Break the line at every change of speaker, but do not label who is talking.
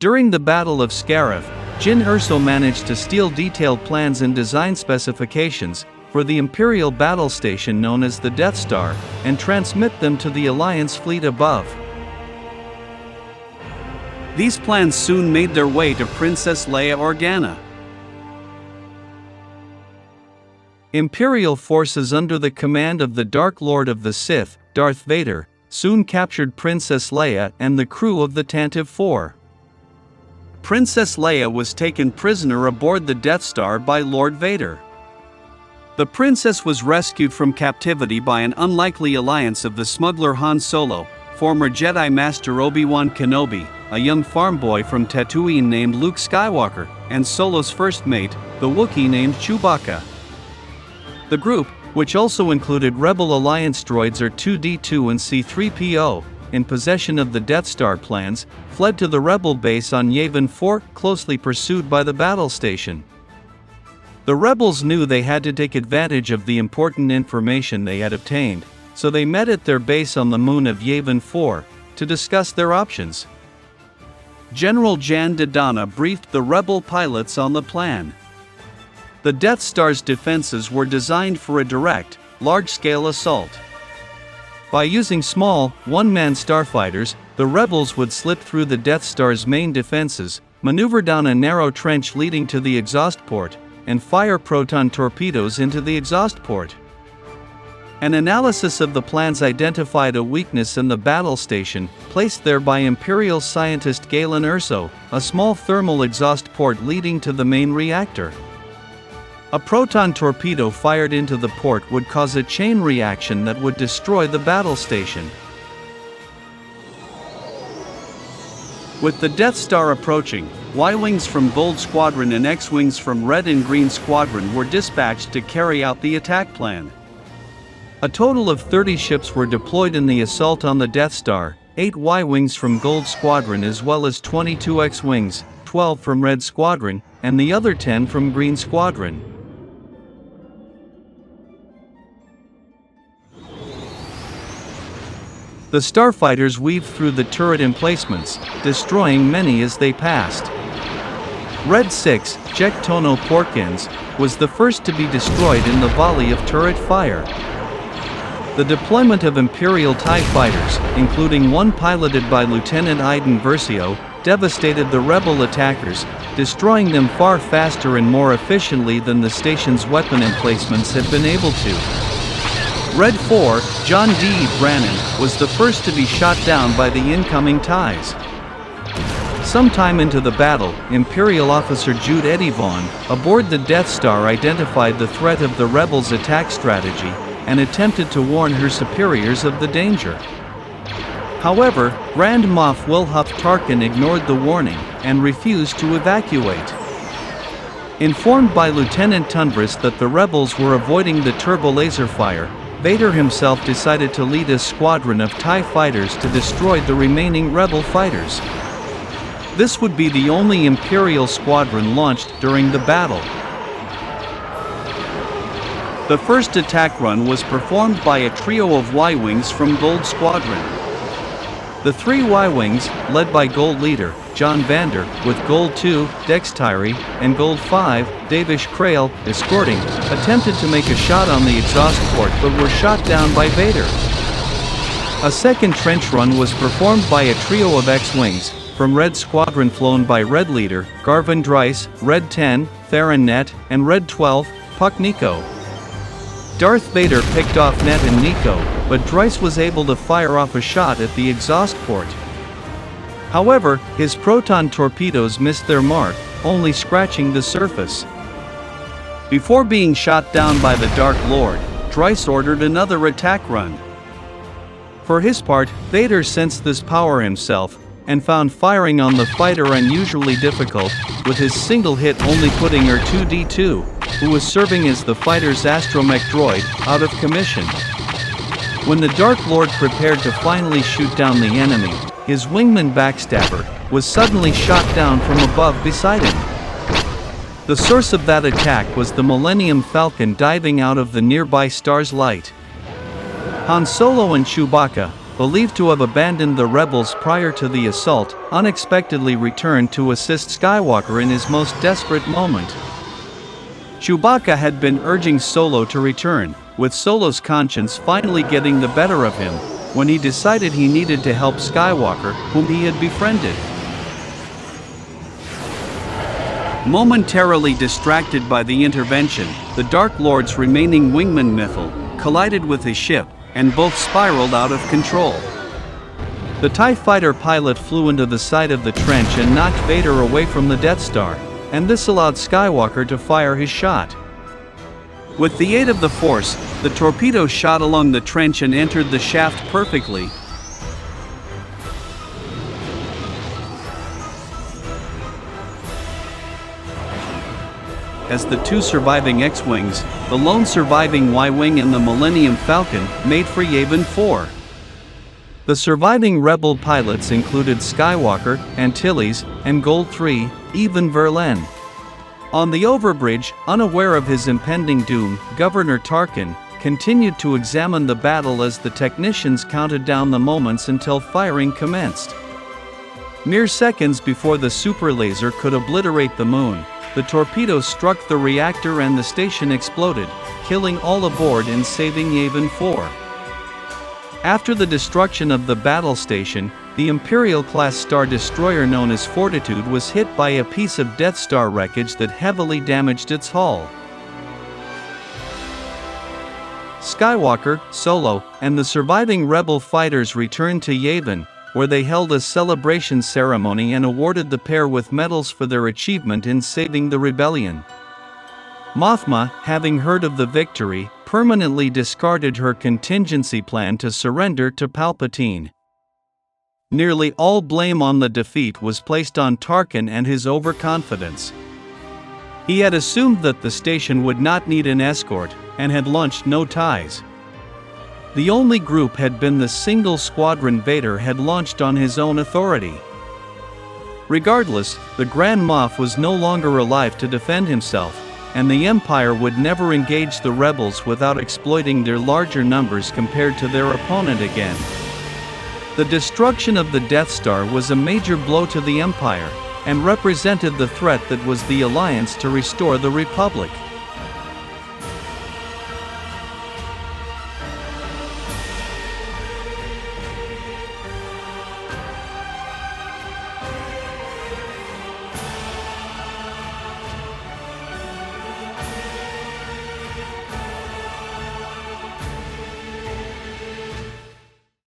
During the Battle of Scarif, Jyn Erso managed to steal detailed plans and design specifications for the Imperial battle station known as the Death Star, and transmit them to the Alliance fleet above.
These plans soon made their way to Princess Leia Organa.
Imperial forces under the command of the Dark Lord of the Sith, Darth Vader, soon captured Princess Leia and the crew of the Tantive 4.
Princess Leia was taken prisoner aboard the Death Star by Lord Vader. The princess was rescued from captivity by an unlikely alliance of the smuggler Han Solo, former Jedi Master Obi-Wan Kenobi, a young farm boy from Tatooine named Luke Skywalker, and Solo's first mate, the Wookiee named Chewbacca. The group, which also included Rebel Alliance droids R2-D2 and C-3PO, in possession of the Death Star plans, fled to the Rebel base on Yavin 4, closely pursued by the battle station. The rebels knew they had to take advantage of the important information they had obtained, so they met at their base on the moon of Yavin 4 to discuss their options. General Jan Dodonna briefed the rebel pilots on the plan. The Death Star's defenses were designed for a direct, large-scale assault. By using small, one-man starfighters, the rebels would slip through the Death Star's main defenses, maneuver down a narrow trench leading to the exhaust port, and fire proton torpedoes into the exhaust port. An analysis of the plans identified a weakness in the battle station, placed there by Imperial scientist Galen Erso, a small thermal exhaust port leading to the main reactor. A proton torpedo fired into the port would cause a chain reaction that would destroy the battle station. With the Death Star approaching, Y-Wings from Gold Squadron and X-Wings from Red and Green Squadron were dispatched to carry out the attack plan. A total of 30 ships were deployed in the assault on the Death Star, 8 Y-Wings from Gold Squadron as well as 22 X-Wings, 12 from Red Squadron, and the other 10 from Green Squadron. The starfighters weaved through the turret emplacements, destroying many as they passed. Red 6, Jek Tono Porkins, was the first to be destroyed in the volley of turret fire. The deployment of Imperial TIE fighters, including one piloted by Lieutenant Iden Versio, devastated the rebel attackers, destroying them far faster and more efficiently than the station's weapon emplacements had been able to. Red 4, John D. Brannan, was the first to be shot down by the incoming TIEs. Sometime into the battle, Imperial officer Jude Eddie Vaughn, aboard the Death Star, identified the threat of the rebels' attack strategy and attempted to warn her superiors of the danger. However, Grand Moff Wilhuff Tarkin ignored the warning and refused to evacuate. Informed by Lieutenant Tundris that the rebels were avoiding the turbo laser fire, Vader himself decided to lead a squadron of TIE fighters to destroy the remaining rebel fighters. This would be the only Imperial squadron launched during the battle. The first attack run was performed by a trio of Y-Wings from Gold Squadron. The 3 Y-Wings, led by Gold Leader, John Vander, with Gold 2, Dex Tyree, and Gold 5, Davish Krail, escorting, attempted to make a shot on the exhaust port but were shot down by Vader. A second trench run was performed by a trio of X-Wings, from Red Squadron flown by Red Leader, Garvin Dryce, Red 10, Theron Net, and Red 12, Puck Nico. Darth Vader picked off Net and Nico, but Dryce was able to fire off a shot at the exhaust port. However, his proton torpedoes missed their mark, only scratching the surface. Before being shot down by the Dark Lord, Dryce ordered another attack run. For his part, Vader sensed this power himself, and found firing on the fighter unusually difficult, with his single hit only putting R2-D2, who was serving as the fighter's astromech droid, out of commission. When the Dark Lord prepared to finally shoot down the enemy, his wingman backstabber was suddenly shot down from above beside him. The source of that attack was the Millennium Falcon diving out of the nearby star's light. Han Solo and Chewbacca,
believed to have abandoned the rebels prior to the assault, unexpectedly returned to assist Skywalker in his most desperate moment. Chewbacca had been urging Solo to return, with Solo's conscience finally getting the better of him, when he decided he needed to help Skywalker, whom he had befriended.
Momentarily distracted by the intervention, the Dark Lord's remaining wingman missile collided with his ship, and both spiraled out of control.
The TIE fighter pilot flew into the side of the trench and knocked Vader away from the Death Star, and this allowed Skywalker to fire his shot.
With the aid of the Force, the torpedo shot along the trench and entered the shaft perfectly. As the two surviving X-Wings, the lone surviving Y-Wing and the Millennium Falcon, made for Yavin 4.
The surviving Rebel pilots included Skywalker, Antilles, and Gold 3, even Verlaine. On the overbridge, unaware of his impending doom, Governor Tarkin continued to examine the battle as the technicians counted down the moments until firing commenced. Mere seconds before the super laser could obliterate the moon, the torpedo struck the reactor and the station exploded, killing all aboard and saving Yavin 4. After the destruction of the battle station, the Imperial-class Star Destroyer known as Fortitude was hit by a piece of Death Star wreckage that heavily damaged its hull. Skywalker, Solo, and the surviving Rebel fighters returned to Yavin, where they held a celebration ceremony and awarded the pair with medals for their achievement in saving the rebellion. Mothma, having heard of the victory, permanently discarded her contingency plan to surrender to Palpatine. Nearly all blame on the defeat was placed on Tarkin and his overconfidence. He had assumed that the station would not need an escort, and had launched no TIEs. The only group had been the single squadron Vader had launched on his own authority. Regardless, the Grand Moff was no longer alive to defend himself, and the Empire would never engage the rebels without exploiting their larger numbers compared to their opponent again. The destruction of the Death Star was a major blow to the Empire, and represented the threat that was the Alliance to restore the Republic.